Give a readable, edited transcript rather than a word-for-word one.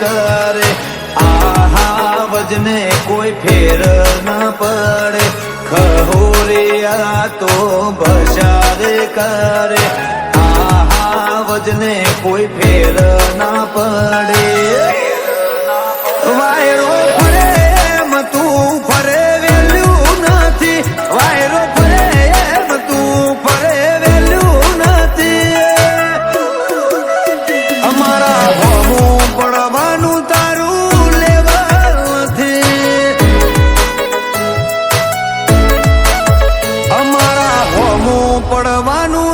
કરે આહા વજને કોઈ ફેર ન પડે ખહોરિયા તો બશારે કરે આહા વજને કોઈ ફેર ના પડે વાયરો ફરે એમ તું ફરે વેલ્યું નથી વાયરો ફરે એમ તું ફરે વેલ્યું નથી અમારા હોમું પડવાનું તારું લેવલ નથી અમારા હોમું પડવાનું